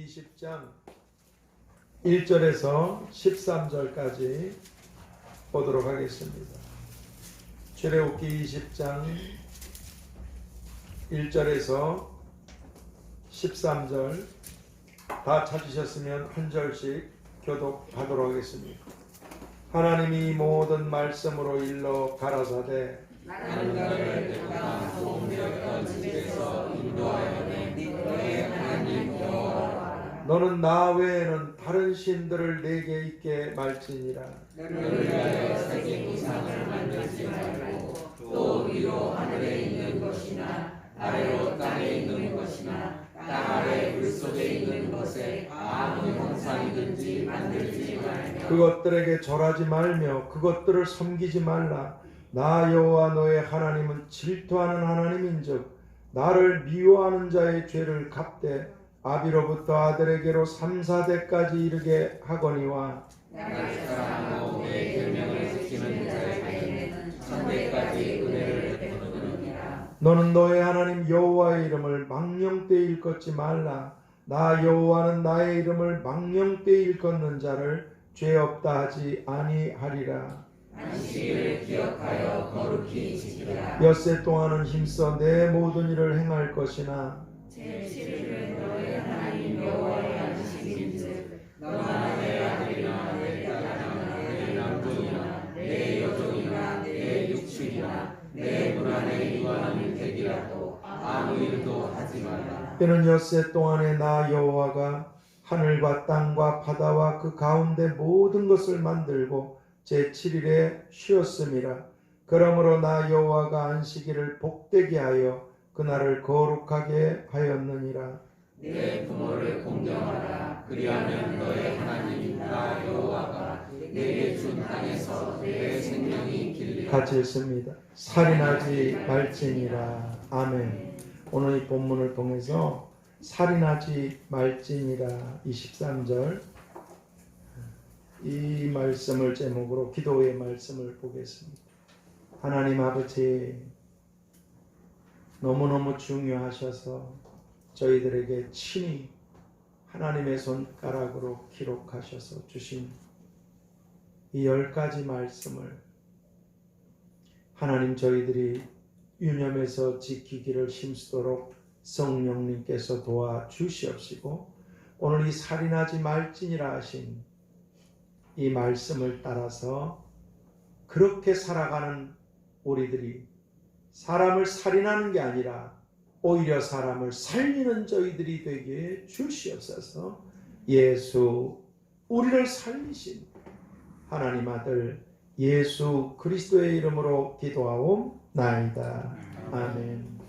20장 1절에서 13절까지 보도록 하겠습니다. 출애굽기 20장 1절에서 13절 다 찾으셨으면 한 절씩 교독하도록 하겠습니다. 하나님이 모든 말씀으로 일러 가라사대 나는 너를 내가 소멸했던 집에서 인도하여 낸 너의 하나님 여호와라. 너는 나 외에는 다른 신들을 내게 있게 말지니라. 너를 위하여 새긴 이상을 만들지 말고 또 위로 하늘에 있는 것이나 아래로 땅에 있는 것이나 땅 아래 물속에 있는 것에 아무 형상이든지 만들지 말며 그것들에게 절하지 말며 그것들을 섬기지 말라. 나 여호와 너의 하나님은 질투하는 하나님인즉 나를 미워하는 자의 죄를 갚되 아비로부터 아들에게로 3-4대까지 이르게 하거니와 나의 사랑하고 내 계명을 지키는 자에게는 천대까지 은혜를 베푸느니라. 너는 너의 하나님 여호와의 이름을 망령되이 일컫지 말라. 나 여호와는 나의 이름을 망령되이 일컫는 자를 죄 없다 하지 아니하리라. 안식일을 기억하여 거룩히 지키라. 엿새 동안은 힘써 내 모든 일을 행할 것이나 제7일은 너의 하나님 여호와의 안식일인즉 너나 내 아들이나 내 딸이나 내 남종이나 내 여종이나 내 육축이나 내 문 안에 유하는 객이라도 아무 일도 하지 말라. 때는 엿새 동안에 나 여호와가 하늘과 땅과 바다와 그 가운데 모든 것을 만들고 제7일에 쉬었음이라. 그러므로 나 여호와가 안식일을 복되게 하여 그날을 거룩하게 하였느니라. 내 부모를 공경하라. 그리하면 너의 하나님 나 여호와가 내게 준 땅에서 내 생명이 길리라. 같이 읽습니다. 살인하지 말지니라. 아멘. 오늘 이 본문을 통해서 살인하지 말지니라 23절 이 말씀을 제목으로 기도의 말씀을 보겠습니다. 하나님 아버지, 너무너무 중요하셔서 저희들에게 친히 하나님의 손가락으로 기록하셔서 주신 이 10가지 말씀을 하나님 저희들이 유념해서 지키기를 힘쓰도록 성령님께서 도와주시옵시고 오늘 이 살인하지 말지니라 하신 이 말씀을 따라서 그렇게 살아가는 우리들이 사람을 살인하는 게 아니라 오히려 사람을 살리는 저희들이 되게 주시옵소서. 예수 우리를 살리신 하나님 아들 예수 그리스도의 이름으로 기도하옵나이다. 아멘.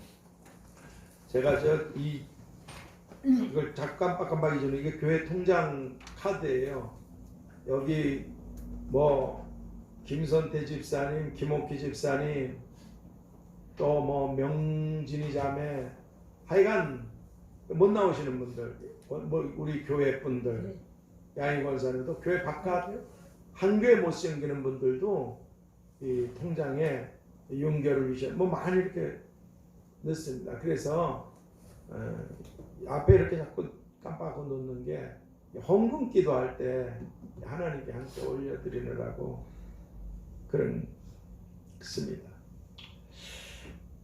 제가 이걸 잠깐 깜빡깜빡 잊었는데 이게 교회 통장 카드예요. 여기 김선태 집사님, 김옥희 집사님, 또 명진이 자매, 하여간 못 나오시는 분들, 우리 교회 분들, 양희 권사님도 교회 바깥 한 교회 못 생기는 분들도 이 통장에 용결을 위시해 많이 이렇게 넣습니다. 그래서 앞에 이렇게 자꾸 깜빡하고 놓는 게 헌금 기도할 때 하나님께 함께 올려드리느라고 그렇습니다.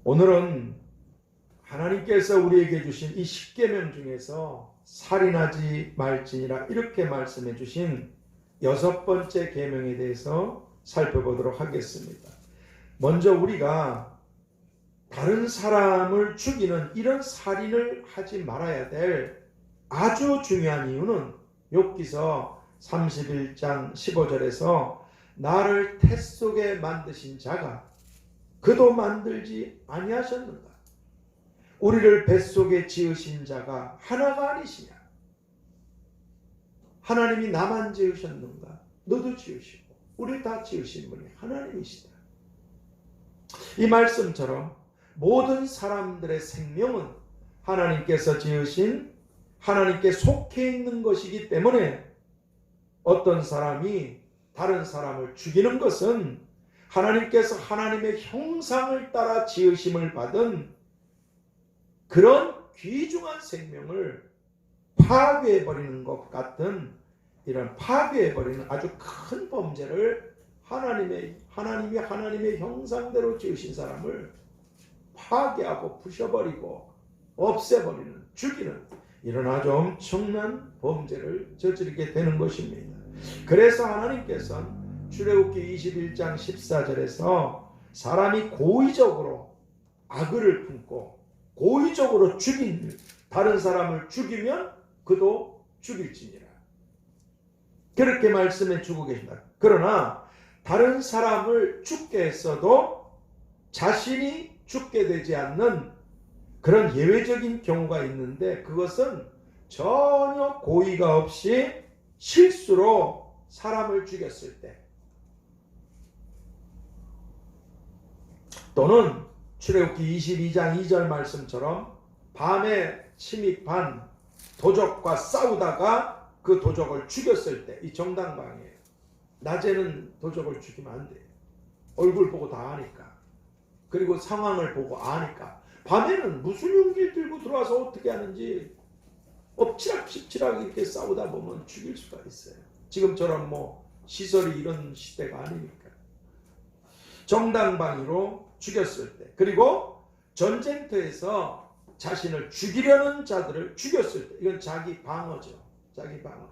오늘은 하나님께서 우리에게 주신 이 10계명 중에서 살인하지 말지니라 이렇게 말씀해 주신 6번째 계명에 대해서 살펴보도록 하겠습니다. 먼저 우리가 다른 사람을 죽이는 이런 살인을 하지 말아야 될 아주 중요한 이유는 욥기서 31장 15절에서 나를 태 속에 만드신 자가 그도 만들지 아니하셨는가? 우리를 뱃속에 지으신 자가 하나가 아니시냐? 하나님이 나만 지으셨는가? 너도 지으시고 우리 다 지으신 분이 하나님이시다. 이 말씀처럼 모든 사람들의 생명은 하나님께서 지으신 하나님께 속해 있는 것이기 때문에 어떤 사람이 다른 사람을 죽이는 것은 하나님께서 하나님의 형상을 따라 지으심을 받은 그런 귀중한 생명을 파괴해버리는 것 같은 이런 파괴해버리는 아주 큰 범죄를 하나님이 하나님의 형상대로 지으신 사람을 파괴하고 부셔버리고 없애버리는, 죽이는 이런 아주 엄청난 범죄를 저지르게 되는 것입니다. 그래서 하나님께서는 출애굽기 21장 14절에서 사람이 고의적으로 악을 품고 고의적으로 다른 사람을 죽이면 그도 죽일지니라, 그렇게 말씀해 주고 계십니다. 그러나 다른 사람을 죽게 했어도 자신이 죽게 되지 않는 그런 예외적인 경우가 있는데, 그것은 전혀 고의가 없이 실수로 사람을 죽였을 때, 또는 출애굽기 22장 2절 말씀처럼 밤에 침입한 도적과 싸우다가 그 도적을 죽였을 때, 이 정당방위예요. 낮에는 도적을 죽이면 안 돼요. 얼굴 보고 다 아니까. 그리고 상황을 보고 아니까. 밤에는 무슨 용기를 들고 들어와서 어떻게 하는지 엎치락뒤치락 이렇게 싸우다 보면 죽일 수가 있어요. 지금처럼 시설이 이런 시대가 아니니까. 정당방위로 죽였을 때, 그리고 전쟁터에서 자신을 죽이려는 자들을 죽였을 때, 이건 자기 방어죠. 자기 방어.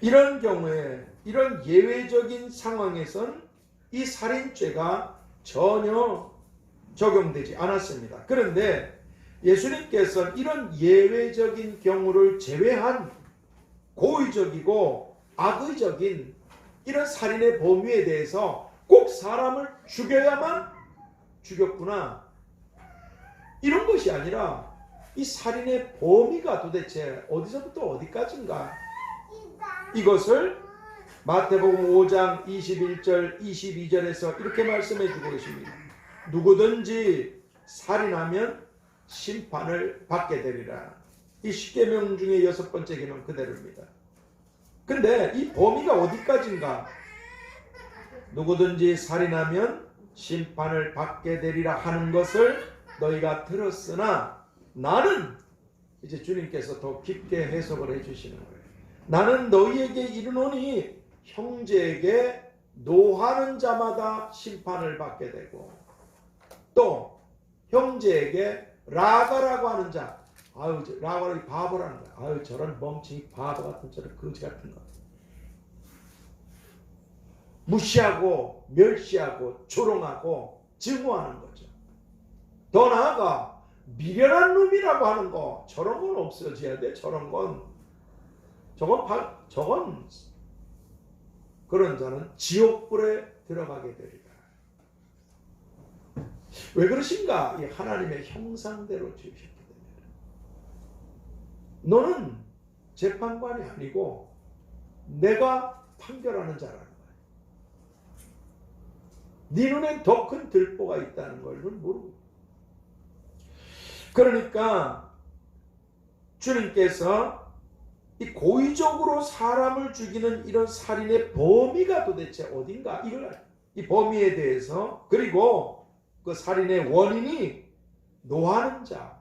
이런 경우에, 이런 예외적인 상황에선 이 살인죄가 전혀 적용되지 않았습니다. 그런데 예수님께서는 이런 예외적인 경우를 제외한 고의적이고 악의적인 이런 살인의 범위에 대해서 꼭 사람을 죽여야만 죽였구나, 이런 것이 아니라 이 살인의 범위가 도대체 어디서부터 어디까지인가, 이것을 마태복음 5장 21절 22절에서 이렇게 말씀해 주고 계십니다. 누구든지 살인하면 심판을 받게 되리라. 이 10계명 중에 6번째 계명 그대로입니다. 근데 이 범위가 어디까지인가? 누구든지 살인하면 심판을 받게 되리라 하는 것을 너희가 들었으나, 나는, 이제 주님께서 더 깊게 해석을 해주시는 거예요. 나는 너희에게 이르노니 형제에게 노하는 자마다 심판을 받게 되고, 또 형제에게 라가라고 하는 자, 라가라고 바보라는 거야. 저런 멍청이 바보 같은, 저런 거지 같은 거, 무시하고 멸시하고 조롱하고 증오하는 거죠. 더 나아가 미련한 놈이라고 하는 거, 저런 건 없어져야 돼. 저런 그런 자는 지옥불에 들어가게 되리라. 왜 그러신가? 이 하나님의 형상대로 지으셨기 때문에. 너는 재판관이 아니고 내가 판결하는 자라는 거야. 네 눈엔 더 큰 들보가 있다는 걸 모르고. 그러니까 주님께서 이 고의적으로 사람을 죽이는 이런 살인의 범위가 도대체 어딘가, 이 범위에 대해서, 그리고 그 살인의 원인이 노하는 자,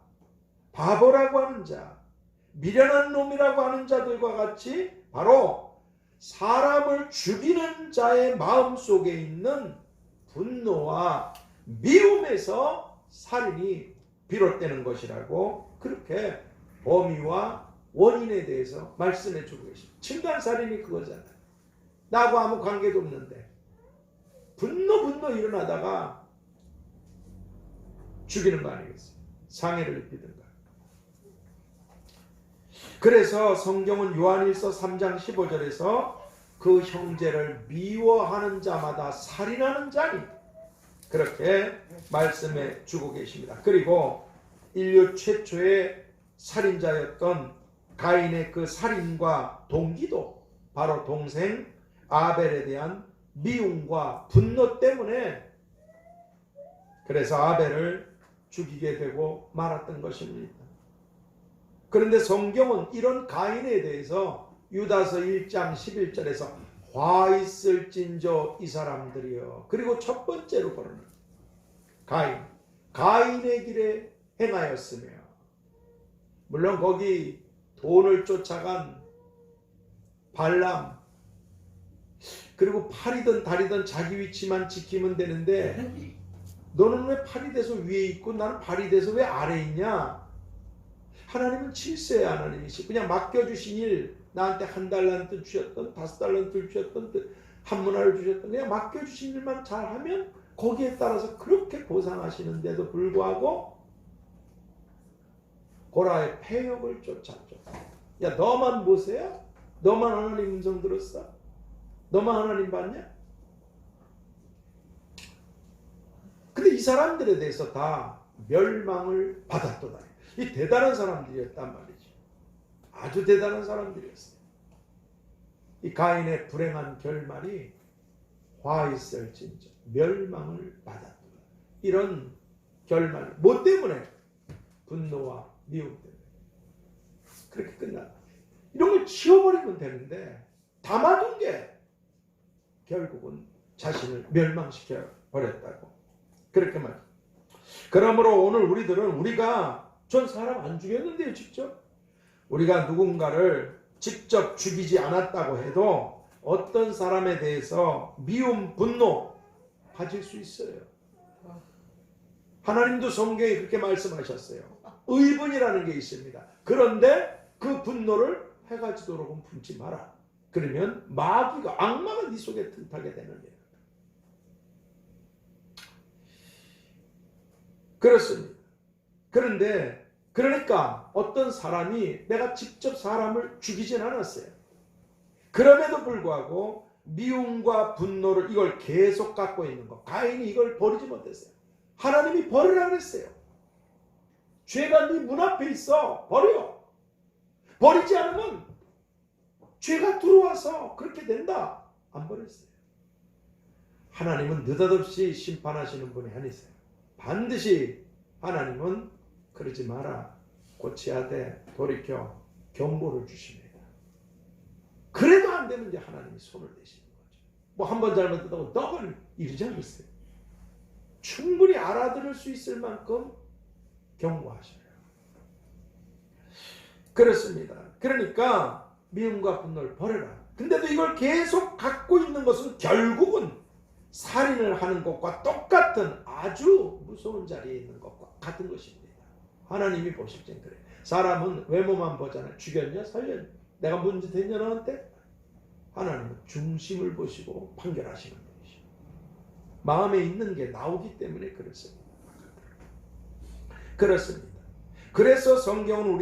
바보라고 하는 자, 미련한 놈이라고 하는 자들과 같이 바로 사람을 죽이는 자의 마음속에 있는 분노와 미움에서 살인이 비롯되는 것이라고, 그렇게 범위와 원인에 대해서 말씀해 주고 계십니다. 층간살인이 그거잖아요. 나하고 아무 관계도 없는데 분노 일어나다가 죽이는 거 아니겠어요? 상해를 입히든가. 그래서 성경은 요한일서 3장 15절에서 그 형제를 미워하는 자마다 살인하는 자니, 그렇게 말씀해 주고 계십니다. 그리고 인류 최초의 살인자였던 가인의 그 살인과 동기도 바로 동생 아벨에 대한 미움과 분노 때문에, 그래서 아벨을 죽이게 되고 말았던 것입니다. 그런데 성경은 이런 가인에 대해서 유다서 1장 11절에서 화 있을진저 이 사람들이여, 그리고 첫 번째로 거론합니다. 가인의 길에 행하였으며 물론 거기 돈을 쫓아간 발람, 그리고 팔이든 다리든 자기 위치만 지키면 되는데 너는 왜 팔이 돼서 위에 있고 나는 발이 돼서 왜 아래에 있냐? 하나님은 질서의 하나님이시. 그냥 맡겨주신 일, 나한테 1달란트 주셨던 5달란트를 주셨던 한 문화를 주셨던 그냥 맡겨주신 일만 잘하면 거기에 따라서 그렇게 보상하시는데도 불구하고 고라의 폐역을 쫓았죠. 야, 너만 모세야? 너만 하나님 음성 들었어? 너만 하나님 봤냐? 근데 이 사람들에 대해서 다 멸망을 받았도다. 이 대단한 사람들이었단 말이죠. 아주 대단한 사람들이었어요. 이 가인의 불행한 결말이 화 있을진저 멸망을 받았도다. 이런 결말. 뭐 때문에? 분노와 미움 때문에. 그렇게 끝났다. 이런 걸 지워버리면 되는데 담아둔 게 결국은 자신을 멸망시켜 버렸다고. 그렇게 말이죠. 그러므로 오늘 우리가 전 사람 안 죽였는데요, 직접. 우리가 누군가를 직접 죽이지 않았다고 해도 어떤 사람에 대해서 미움, 분노 가질 수 있어요. 하나님도 성경에 그렇게 말씀하셨어요. 의분이라는 게 있습니다. 그런데 그 분노를 해가 지도록은 품지 마라. 그러면 마귀가, 악마가 네 속에 틈타게 되는 거예요. 그렇습니다. 그런데 그러니까 어떤 사람이 내가 직접 사람을 죽이진 않았어요. 그럼에도 불구하고 미움과 분노를 이걸 계속 갖고 있는 것. 가인이 이걸 버리지 못했어요. 하나님이 버리라 그랬어요. 죄가 네 문 앞에 있어. 버려. 버리지 않으면 죄가 들어와서 그렇게 된다. 안 버렸어요. 하나님은 느닷없이 심판하시는 분이 아니세요. 반드시 하나님은 그러지 마라. 고쳐야 돼. 돌이켜. 경고를 주십니다. 그래도 안 되면 이제 하나님이 손을 대시는 거죠. 뭐 한 번 잘못했다고 떡을 이러지 않으세요. 충분히 알아들을 수 있을 만큼 경고하셔요. 그렇습니다. 그러니까 미움과 분노를 버려라. 근데도 이걸 계속 갖고 있는 것은 결국은 살인을 하는 것과 똑같은 아주 무서운 자리에 있는 것과 같은 것입니다. 하나님이 보실 땐 그래. 사람은 외모만 보잖아요. 죽였냐 살렸냐. 내가 문제 됐냐 너한테? 하나님은 중심을 보시고 판결하시는 분이시죠. 마음에 있는 게 나오기 때문에 그렇습니다. 그렇습니다. 그래서 성경은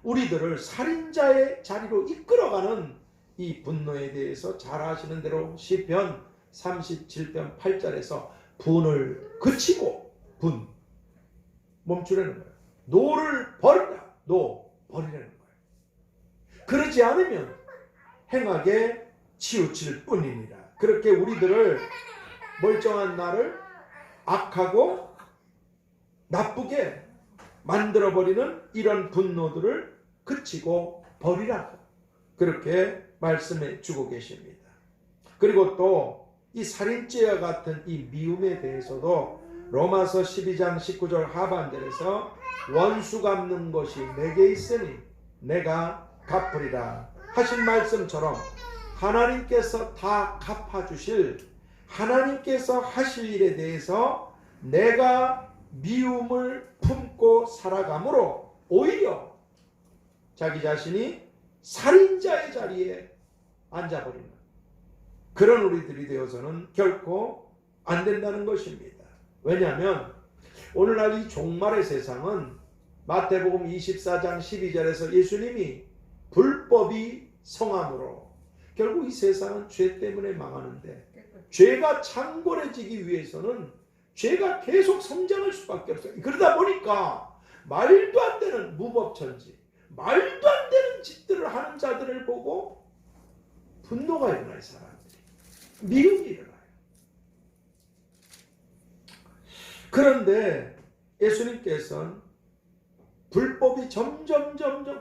우리들을 살인자의 자리로 이끌어가는 이 분노에 대해서 잘 아시는 대로 시편 37편 8절에서 분을 그치고 멈추라는 거예요. 노를 버리라. 버리라는 거예요. 그러지 않으면 행하게 치우칠 뿐이니라. 그렇게 우리들을 멀쩡한 나를 악하고 나쁘게 만들어버리는 이런 분노들을 그치고 버리라고 그렇게 말씀해 주고 계십니다. 그리고 또 이 살인죄와 같은 이 미움에 대해서도 로마서 12장 19절 하반절에서 원수 갚는 것이 내게 있으니 내가 갚으리라 하신 말씀처럼 하나님께서 다 갚아주실 하나님께서 하실 일에 대해서 내가 미움을 품고 살아감으로 오히려 자기 자신이 살인자의 자리에 앉아버리는 그런 우리들이 되어서는 결코 안 된다는 것입니다. 왜냐하면 오늘날 이 종말의 세상은 마태복음 24장 12절에서 예수님이 불법이 성함으로 결국 이 세상은 죄 때문에 망하는데 죄가 창궐해지기 위해서는 죄가 계속 성장할 수밖에 없어요. 그러다 보니까 말도 안 되는 무법천지, 말도 안 되는 짓들을 하는 자들을 보고 분노가 일어나요. 사람들이. 미움이 일어나요. 그런데 예수님께서는 불법이 점점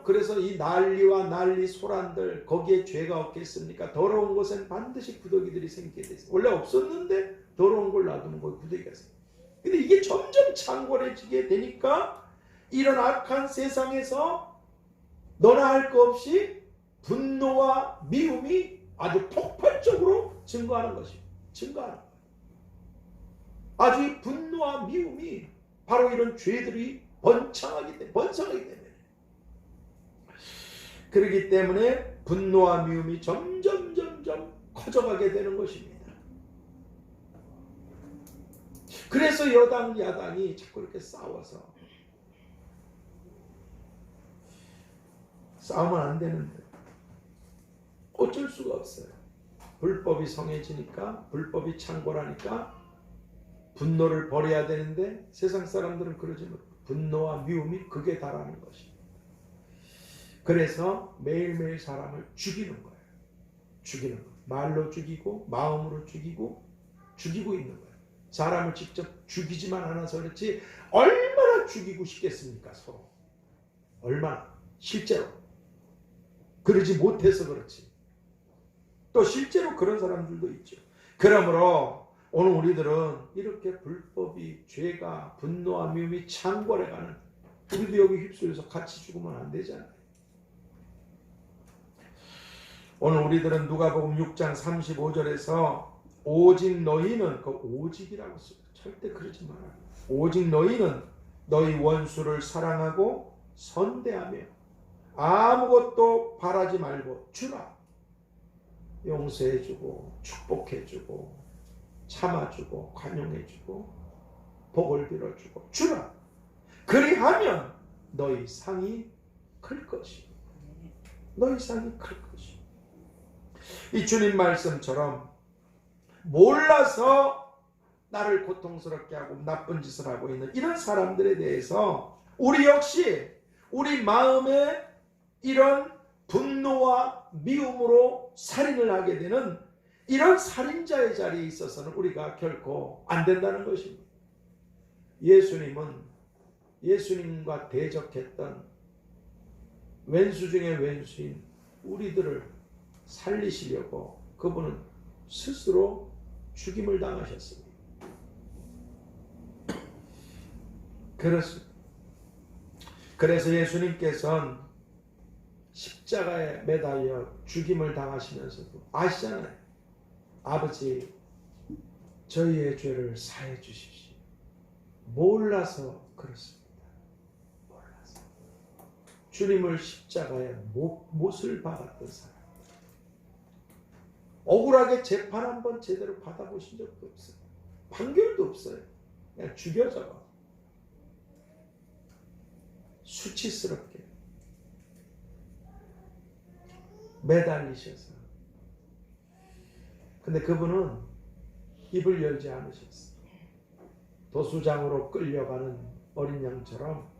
그래서 이 난리 소란들 거기에 죄가 없겠습니까? 더러운 곳엔 반드시 구더기들이 생기게 돼 있어요. 원래 없었는데 더러운 걸 놔두는 거에 구더기가 생겨요. 근데 이게 점점 창궐해지게 되니까 이런 악한 세상에서 너나 할 거 없이 분노와 미움이 아주 폭발적으로 증거하는 것입니다. 증거하는 거예요. 아주 이 분노와 미움이 바로 이런 죄들이 번창하기 때문에 그렇기 때문에 분노와 미움이 점점 커져가게 되는 것입니다. 그래서 여당 야당이 자꾸 이렇게 싸워서 싸우면 안 되는데 어쩔 수가 없어요. 불법이 성해지니까, 불법이 창궐하니까 분노를 버려야 되는데 세상 사람들은 그러지 못해요. 분노와 미움이 극에 달하는 것입니다. 그래서 매일매일 사람을 죽이는 거예요. 죽이는 거예요. 말로 죽이고 마음으로 죽이고 있는 거예요. 사람을 직접 죽이지만 않아서 그렇지 얼마나 죽이고 싶겠습니까? 서로. 얼마나. 실제로. 그러지 못해서 그렇지. 또 실제로 그런 사람들도 있죠. 그러므로 오늘 우리들은 이렇게 불법이, 죄가, 분노와 미움이 창궐해가는, 우리도 여기 휩쓸려서 같이 죽으면 안 되잖아요. 오늘 우리들은 누가복음 6장 35절에서 오직 너희는, 그 오직이라고 써요. 절대 그러지 말아요. 오직 너희는 너희 원수를 사랑하고 선대하며 아무것도 바라지 말고 주라. 용서해주고 축복해주고 참아주고 관용해주고 복을 빌어주고 주라. 그리하면 너희 상이 클 것이요. 너희 상이 클 것이요. 이 주님 말씀처럼 몰라서 나를 고통스럽게 하고 나쁜 짓을 하고 있는 이런 사람들에 대해서 우리 역시 우리 마음에 이런 분노와 미움으로 살인을 하게 되는 이런 살인자의 자리에 있어서는 우리가 결코 안 된다는 것입니다. 예수님과 대적했던 왼수 중에 왼수인 우리들을 살리시려고 그분은 스스로 죽임을 당하셨습니다. 그래서 예수님께서는 십자가에 매달려 죽임을 당하시면서도 아시잖아요. 아버지, 저희의 죄를 사해 주십시오. 몰라서 그렇습니다. 몰라서. 주님을 십자가에 못을 박았던 사람. 억울하게 재판 한번 제대로 받아보신 적도 없어요. 판결도 없어요. 그냥 죽여져. 수치스럽게 매달리셔서. 근데 그분은 입을 열지 않으셨어요. 도수장으로 끌려가는 어린 양처럼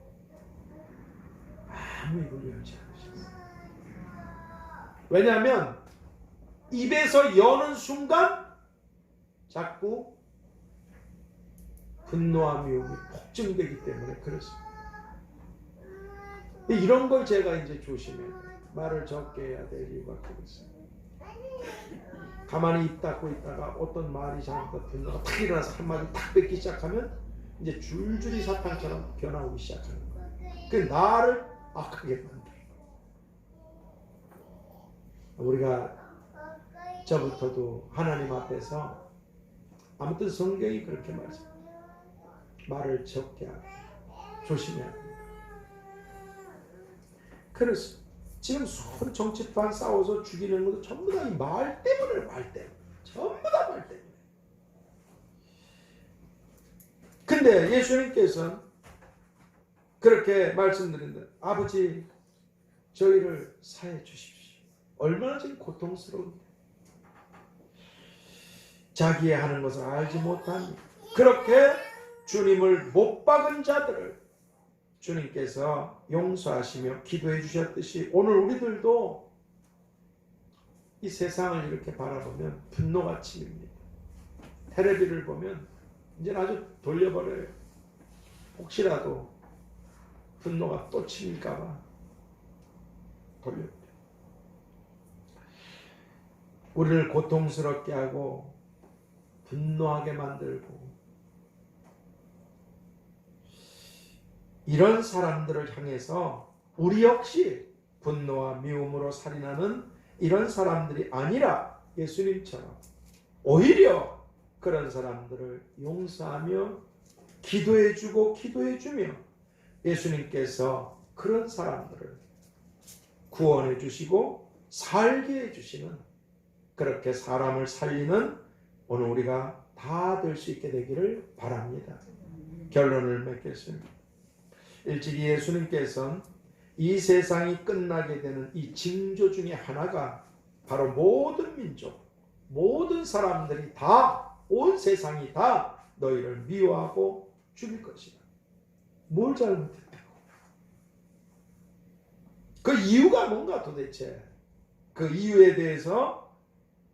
아무 입을 열지 않으셨어요. 왜냐하면 입에서 여는 순간 자꾸 분노와 미움이 폭증되기 때문에 그렇습니다. 이런 걸 제가 이제 조심해야 돼요. 말을 적게 해야 될 이유가 그렇습니다. 가만히 입 닫고 있다가 어떤 말이 잘못되다 분노가 탁 일어나서 한마디 탁 뱉기 시작하면 이제 줄줄이 사탕처럼 변하기 시작하는 거예요. 그 나를 악하게 만들어요. 우리가 저부터도 하나님 앞에서 아무튼 성경이 그렇게 말씀합니다. 말을 적게 하고 조심해야 합니다. 그래서 지금 서로 정치판 싸워서 죽이는 것도 전부 다 이 말 때문에 전부 다 말 때문에. 근데 예수님께서는 그렇게 말씀드린다. 아버지, 저희를 사해 주십시오. 얼마나 지금 고통스러운데. 자기의 하는 것을 알지 못하니 그렇게 주님을 못 박은 자들을 주님께서 용서하시며 기도해 주셨듯이 오늘 우리들도 이 세상을 이렇게 바라보면 분노가 치밉니다. 텔레비를 보면 이제 아주 돌려버려요. 혹시라도 분노가 또 치밀까봐 돌려버려요. 우리를 고통스럽게 하고 분노하게 만들고 이런 사람들을 향해서 우리 역시 분노와 미움으로 살인하는 이런 사람들이 아니라 예수님처럼 오히려 그런 사람들을 용서하며 기도해주고 기도해주며 예수님께서 그런 사람들을 구원해 주시고 살게 해주시는, 그렇게 사람을 살리는 오늘 우리가 다 될 수 있게 되기를 바랍니다. 결론을 맺겠습니다. 일찍이 예수님께서는 이 세상이 끝나게 되는 이 징조 중에 하나가 바로 모든 민족, 모든 사람들이 다, 온 세상이 다 너희를 미워하고 죽일 것이다. 뭘 잘못했다고? 그 이유가 뭔가 도대체? 그 이유에 대해서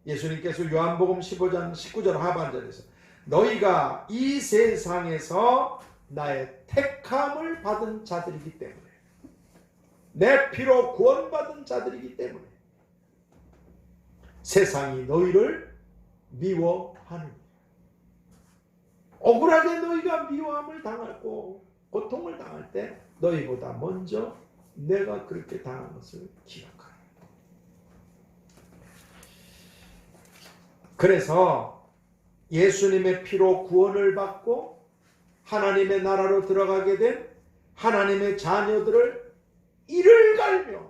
예수님께서 요한복음 15장 19절 하반절에서 너희가 이 세상에서 나의 택함을 받은 자들이기 때문에, 내 피로 구원받은 자들이기 때문에 세상이 너희를 미워하느니라. 억울하게 너희가 미워함을 당하고 고통을 당할 때 너희보다 먼저 내가 그렇게 당한 것을 기억하라. 그래서 예수님의 피로 구원을 받고 하나님의 나라로 들어가게 된 하나님의 자녀들을 이를 갈며,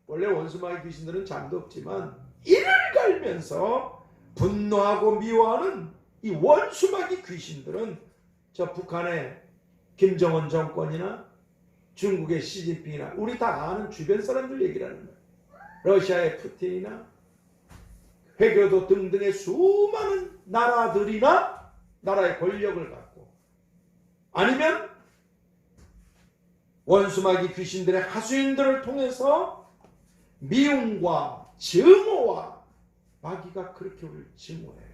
원래 원수마귀 귀신들은 잠도 없지만 이를 갈면서 분노하고 미워하는 이 원수마귀 귀신들은 저 북한의 김정은 정권이나 중국의 시진핑이나 우리 다 아는 주변 사람들 얘기라는 거예요. 러시아의 푸틴이나 회교도 등등의 수많은 나라들이나 나라의 권력을 갖고, 아니면 원수마귀 귀신들의 하수인들을 통해서 미움과 증오와 마귀가 그렇게 우리를 증오해요.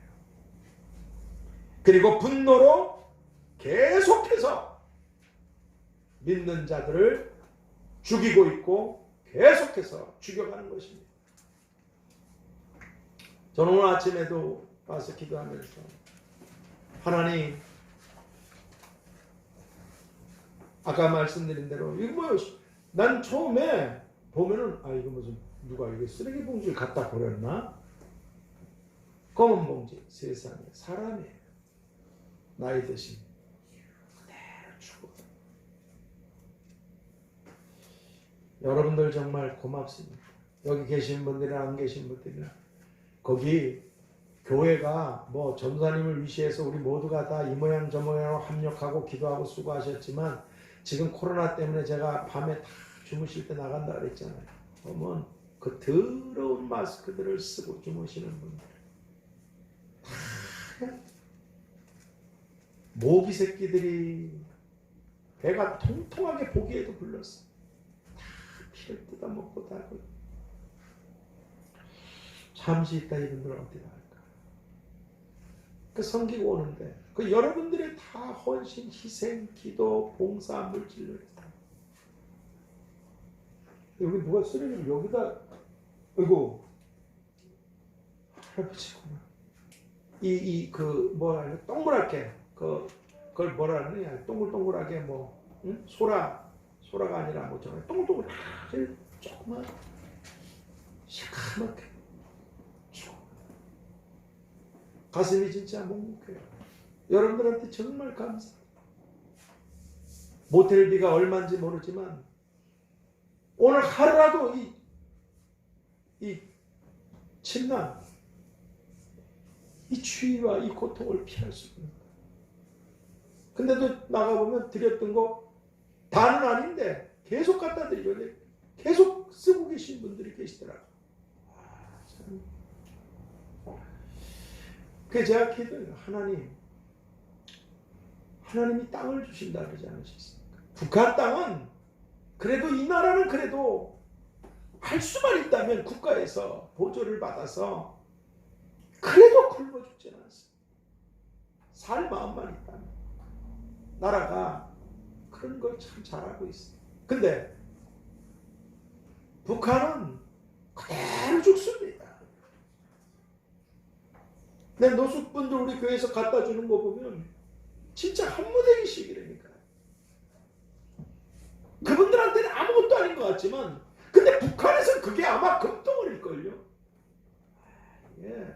그리고 분노로 계속해서 믿는 자들을 죽이고 있고 계속해서 죽여가는 것입니다. 저는 오늘 아침에도 와서 기도하면서 하나님, 아까 말씀드린 대로 이거 뭐예요? 난 처음에 보면은 이거 무슨 누가 이거 쓰레기 봉지를 갖다 버렸나? 검은 봉지, 세상에 사람이에요. 나이 드신 그대로 죽어. 여러분들 정말 고맙습니다. 여기 계신 분들이나 안 계신 분들이나 거기 교회가 뭐 전도사님을 위시해서 우리 모두가 다 이 모양 저 모양으로 합력하고 기도하고 수고하셨지만 지금 코로나 때문에 제가 밤에 다 주무실 때 나간다 그랬잖아요. 그러면 그 더러운 마스크들을 쓰고 주무시는 분들 다 모기 새끼들이 배가 통통하게 보기에도 불렀어. 다 피를 뜯어먹고 다 잠시 있다 이분들 어디 나갈까? 그 섬기고 오는데 그 여러분들의 다 헌신, 희생, 기도, 봉사, 물질을 다. 여기 누가 쓰레기를 여기다, 아이고 할아버지구나. 그 뭐라 동그랗게 그걸 뭐라 그러냐, 동글동글하게 뭐 응? 소라가 아니라 뭐 저런 동글동글 조그만 시커멓게 가슴이 진짜 묵묵해요. 여러분들한테 정말 감사해요. 모텔비가 얼마인지 모르지만 오늘 하루라도 이 침난, 이 추위와 이 고통을 피할 수 있는 거예요. 근데도 나가보면 드렸던 거 다는 아닌데 계속 갖다 드리고 계속 쓰고 계신 분들이 계시더라고요. 참. 그래서 제가 기도해요. 하나님이 땅을 주신다 그러지 않으셨습니까? 북한 땅은 그래도 이 나라는 그래도 할 수만 있다면 국가에서 보조를 받아서 그래도 굶어 죽지 않았어요. 살 마음만 있다면 나라가 그런 걸 참 잘하고 있어요. 근데 북한은 그대로 죽습니다. 내 노숙분들 우리 교회에서 갖다 주는 거 보면 진짜 한무대기식이라니까. 그분들한테는 아무것도 아닌 것 같지만 근데 북한에서 그게 아마 금덩어리일걸요. 예.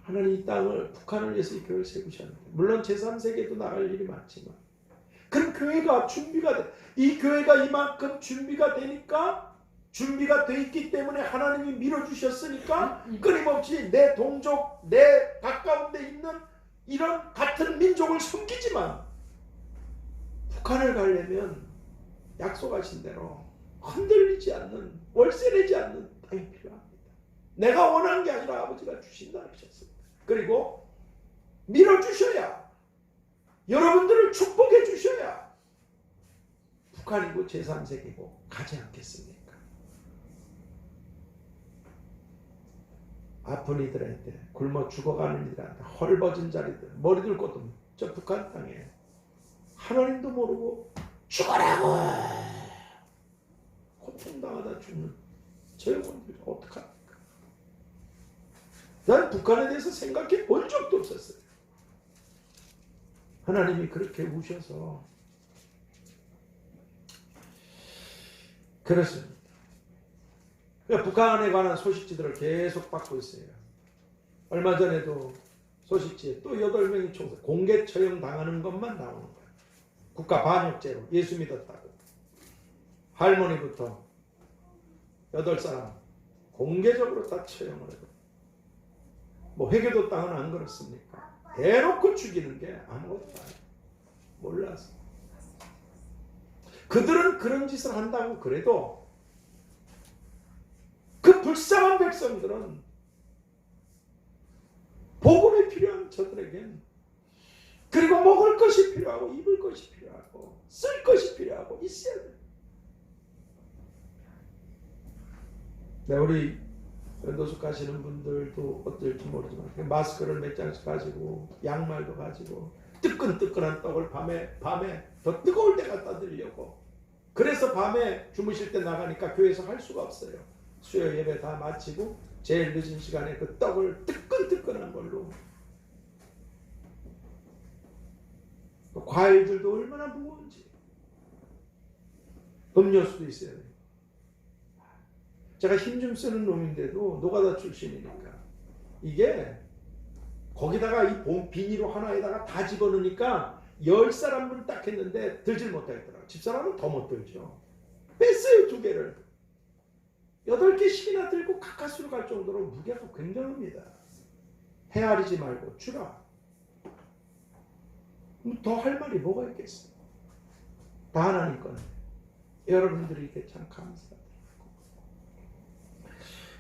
하나님 이 땅을 북한을 위해서 이 교회를 세우셨는데 물론 제3세계도 나갈 일이 많지만 그럼 교회가 준비가 돼. 이 교회가 이만큼 준비가 되니까 준비가 돼 있기 때문에 하나님이 밀어주셨으니까 끊임없이 내 동족, 내 가까운 데 있는 이런 같은 민족을 섬기지만 북한을 가려면 약속하신 대로 흔들리지 않는, 월세 내지 않는 땅이 필요합니다. 내가 원하는 게 아니라 아버지가 주신다 하셨습니다. 그리고 밀어주셔야, 여러분들을 축복해 주셔야 북한이고 제3세계고 가지 않겠습니까? 아픈 이들한테, 굶어 죽어가는 이들한테, 헐벗은 자리들, 머리 들 곳도 없는 저 북한 땅에 하나님도 모르고 죽어라고 고통당하다 죽는 저 영혼들 어떡합니까? 난 북한에 대해서 생각해 본 적도 없었어요. 하나님이 그렇게 우셔서 그렇습니다. 그러니까 북한에 관한 소식지들을 계속 받고 있어요. 얼마 전에도 소식지에 또 8명이 총살, 공개 처형 당하는 것만 나오는 거예요. 국가 반역죄로 예수 믿었다고. 할머니부터 8사람 공개적으로 다 처형을 해요. 뭐 회교도 땅은 안 그렇습니까? 대놓고 죽이는 게 아무것도 아니에요. 몰라서. 그들은 그런 짓을 한다고 그래도 그 불쌍한 백성들은 복음이 필요한 저들에겐 그리고 먹을 것이 필요하고 입을 것이 필요하고 쓸 것이 필요하고 있어야 돼요. 네, 우리 연도숙 가시는 분들도 어떨지 모르지만 마스크를 몇 장씩 가지고 양말도 가지고 뜨끈뜨끈한 떡을 밤에 더 뜨거울 때 갖다 드리려고 그래서 밤에 주무실 때 나가니까 교회에서 할 수가 없어요. 수요 예배 다 마치고 제일 늦은 시간에 그 떡을 뜨끈뜨끈한 걸로 또 과일들도 얼마나 무거운지 음료수도 있어야 돼요. 제가 힘 좀 쓰는 놈인데도 노가다 출신이니까 이게 거기다가 이 비닐로 하나에다가 다 집어넣으니까 10사람분 딱 했는데 들질 못하겠더라고요. 집사람은 더 못 들죠. 뺐어요 2개를. 8개씩이나 들고 가까스로 갈 정도로 무게가 굉장합니다. 헤아리지 말고 주라. 더 할 말이 뭐가 있겠어요. 다 하나님 건데 여러분들이 이게 참 감사합니다.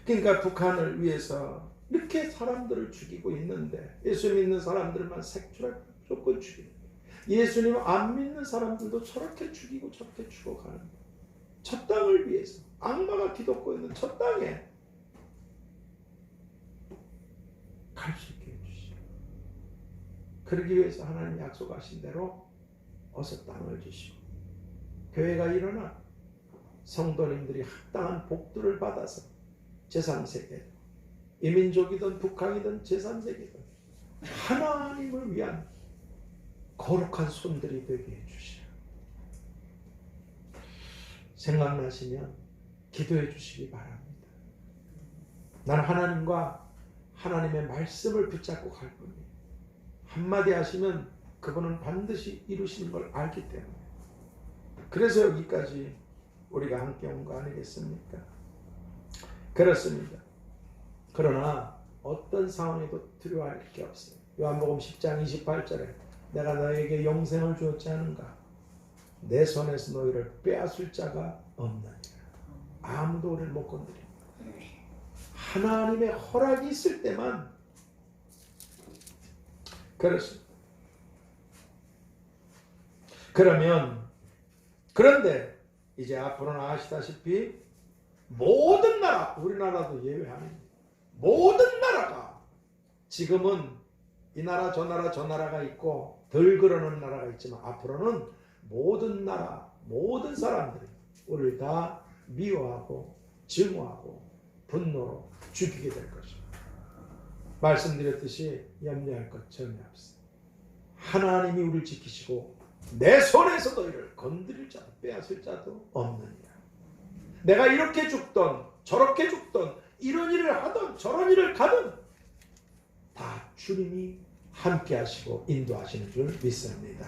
그러니까 북한을 위해서 이렇게 사람들을 죽이고 있는데 예수 믿는 사람들만 색출하게 무조건 죽이는 예수님 안 믿는 사람들도 저렇게 죽이고 저렇게 죽어가는 거예요. 저 땅을 위해서 악마가 뒤덮고 있는 저 땅에 갈 수 있게 해주시오. 그러기 위해서 하나님 약속하신 대로 어서 땅을 주시고 교회가 일어나 성도님들이 합당한 복들을 받아서 제3세계 이민족이든 북한이든 제3세계든 하나님을 위한 거룩한 손들이 되게 해주시오. 생각나시면 기도해 주시기 바랍니다. 나는 하나님과 하나님의 말씀을 붙잡고 갈 겁니다. 한마디 하시면 그분은 반드시 이루시는 걸 알기 때문에 그래서 여기까지 우리가 함께 온 거 아니겠습니까? 그렇습니다. 그러나 어떤 상황에도 두려워할 게 없어요. 요한복음 10장 28절에 내가 너에게 영생을 주었지 않은가? 내 손에서 너희를 빼앗을 자가 없느니라. 아무도 우리를 못 건드립니다. 하나님의 허락이 있을 때만 그렇습니다. 그런데 이제 앞으로는 아시다시피 모든 나라, 우리나라도 예외 아닙니다. 모든 나라가 지금은 이 나라 저 나라 저 나라가 있고 덜 그러는 나라가 있지만 앞으로는 모든 나라, 모든 사람들이 우리를 다 미워하고 증오하고 분노로 죽이게 될 것입니다. 말씀드렸듯이 염려할 것 전혀 없습니다. 하나님이 우리를 지키시고 내 손에서 너희를 건드릴 자도 빼앗을 자도 없느니라. 내가 이렇게 죽던 저렇게 죽던 이런 일을 하던 저런 일을 가던 다 주님이 함께 하시고 인도하시는 줄 믿습니다.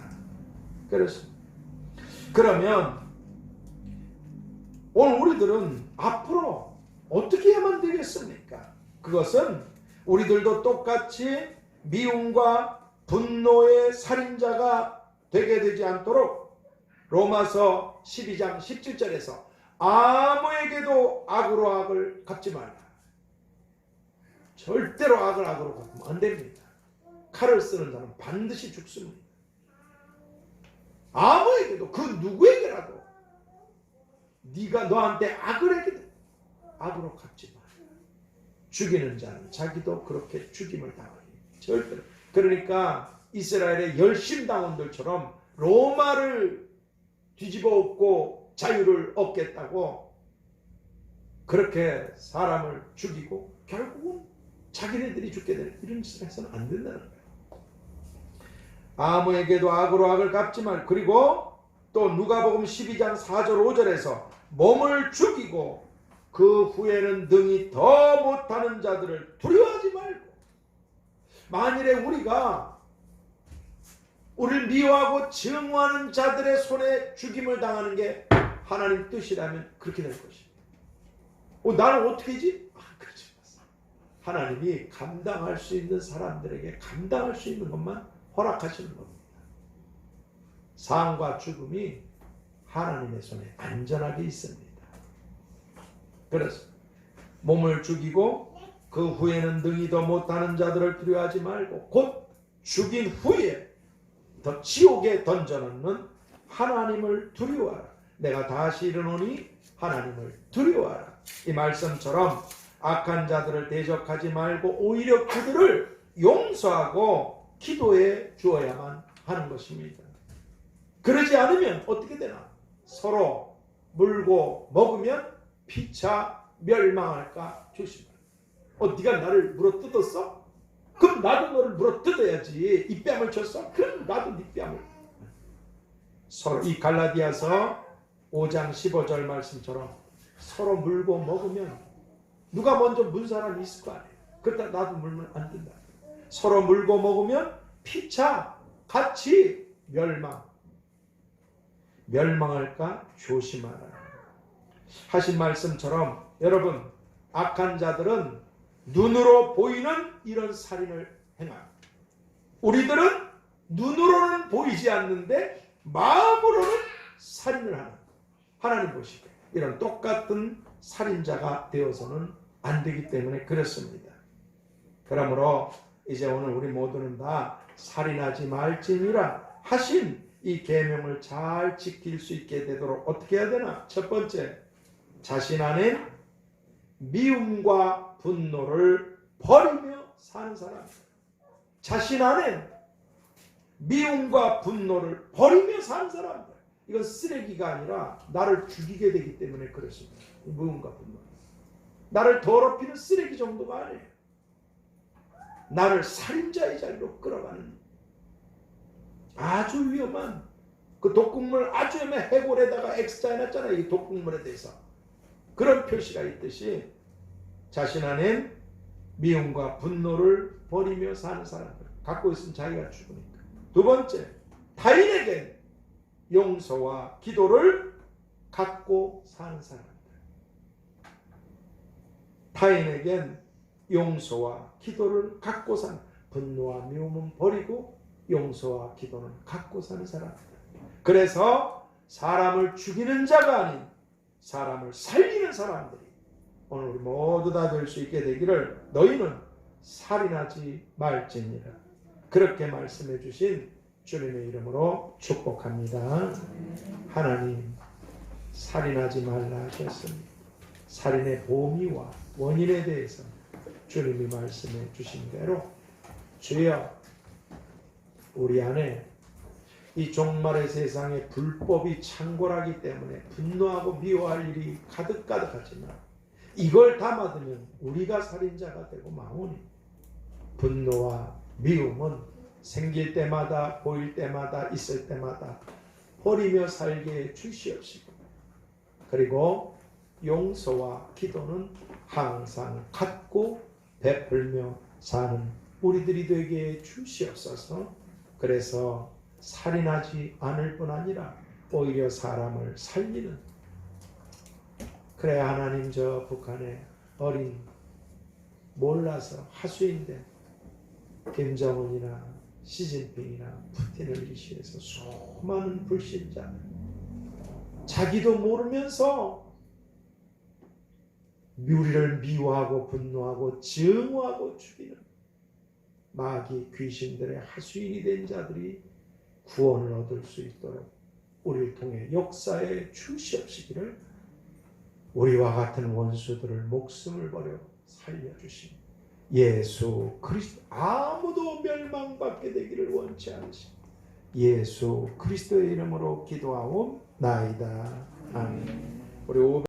그러면 오늘 우리들은 앞으로 어떻게 해야만 되겠습니까? 그것은 우리들도 똑같이 미움과 분노의 살인자가 되게 되지 않도록 로마서 12장 17절에서 아무에게도 악으로 악을 갚지 말라. 절대로 악을 악으로 갚으면 안 됩니다. 칼을 쓰는 자는 반드시 죽습니다. 아무에게도 그 누구에게라도 네가 너한테 악을 해도 악으로 갚지 마. 죽이는 자는 자기도 그렇게 죽임을 당하니 절대로. 그러니까 이스라엘의 열심당원들처럼 로마를 뒤집어 엎고 자유를 얻겠다고 그렇게 사람을 죽이고 결국은 자기네들이 죽게 되는 이런 짓을 해서는 안 된다는 거예요. 아무에게도 악으로 악을 갚지 말. 그리고 또 누가복음 12장 4절 5절에서 몸을 죽이고 그 후에는 능히 더 못하는 자들을 두려워하지 말고. 만일에 우리가 우리를 미워하고 증오하는 자들의 손에 죽임을 당하는 게 하나님 뜻이라면 그렇게 될 것입니다. 나는 어떻게 하지? 그렇지 않습니다. 하나님이 감당할 수 있는 사람들에게 감당할 수 있는 것만 허락하시는 겁니다. 삶과 죽음이 하나님의 손에 안전하게 있습니다. 그래서 몸을 죽이고 그 후에는 능히 더 못하는 자들을 두려워하지 말고 곧 죽인 후에 더 지옥에 던져놓는 하나님을 두려워하라. 내가 다시 이르노니 하나님을 두려워하라. 이 말씀처럼 악한 자들을 대적하지 말고 오히려 그들을 용서하고 기도해 주어야만 하는 것입니다. 그러지 않으면 어떻게 되나? 서로 물고 먹으면 피차 멸망할까 조심하라. 네가 나를 물어뜯었어? 그럼 나도 너를 물어뜯어야지. 이 뺨을 쳤어? 그럼 나도 네 뺨을. 서로 이 갈라디아서 5장 15절 말씀처럼 서로 물고 먹으면 누가 먼저 문 사람이 있을 거 아니에요. 그러다 나도 물면 안 된다. 서로 물고 먹으면 피차 같이 멸망할까 조심하라 하신 말씀처럼 여러분 악한 자들은 눈으로 보이는 이런 살인을 행합니다. 우리들은 눈으로는 보이지 않는데 마음으로는 살인을 하는 하나님 보시기에 이런 똑같은 살인자가 되어서는 안 되기 때문에 그렇습니다. 그러므로 이제 오늘 우리 모두는 다 살인하지 말지니라 하신 이 계명을 잘 지킬 수 있게 되도록 어떻게 해야 되나? 첫 번째, 자신 안에 미움과 분노를 버리며 사는 사람. 자신 안에 미움과 분노를 버리며 사는 사람들. 이건 쓰레기가 아니라 나를 죽이게 되기 때문에 그렇습니다. 미움과 분노. 나를 더럽히는 쓰레기 정도가 아니에요. 나를 살인자의 자리로 끌어가는 아주 위험한 그 독극물 아주 위험한 해골에다가 X자 해놨잖아요. 이 독극물에 대해서. 그런 표시가 있듯이 자신 안엔 미움과 분노를 버리며 사는 사람들. 갖고 있으면 자기가 죽으니까. 두 번째, 타인에겐 용서와 기도를 갖고 사는 사람들. 타인에겐 용서와 기도를 갖고 사는, 분노와 미움은 버리고 용서와 기도는 갖고 사는 사람들. 그래서 사람을 죽이는 자가 아닌 사람을 살리는 사람들이 오늘 우리 모두 다 될 수 있게 되기를 너희는 살인하지 말지니라. 그렇게 말씀해 주신 주님의 이름으로 축복합니다. 하나님, 살인하지 말라 하셨습니다. 살인의 범위와 원인에 대해서 주님이 말씀해 주신 대로 주여 우리 안에 이 종말의 세상에 불법이 창궐하기 때문에 분노하고 미워할 일이 가득가득하지만 이걸 담아두면 우리가 살인자가 되고 마오니 분노와 미움은 생길 때마다 보일 때마다 있을 때마다 버리며 살게 주시옵시고, 그리고 용서와 기도는 항상 갖고 베풀며 사는 우리들이 되게 주시옵소서. 그래서 살인하지 않을 뿐 아니라 오히려 사람을 살리는, 그래 하나님 저 북한의 어린 몰라서 하수인된 김정은이나 시진핑이나 푸틴을 위시해서 수많은 불신자들, 자기도 모르면서 우리를 미워하고 분노하고 증오하고 죽이는 마귀 귀신들의 하수인이 된 자들이 구원을 얻을 수 있도록 우리를 통해 역사에 주시옵시기를, 우리와 같은 원수들을 목숨을 버려 살려주신 예수 그리스도, 아무도 멸망받게 되기를 원치 않으신 예수 그리스도의 이름으로 기도하옵나이다. 아멘. 우리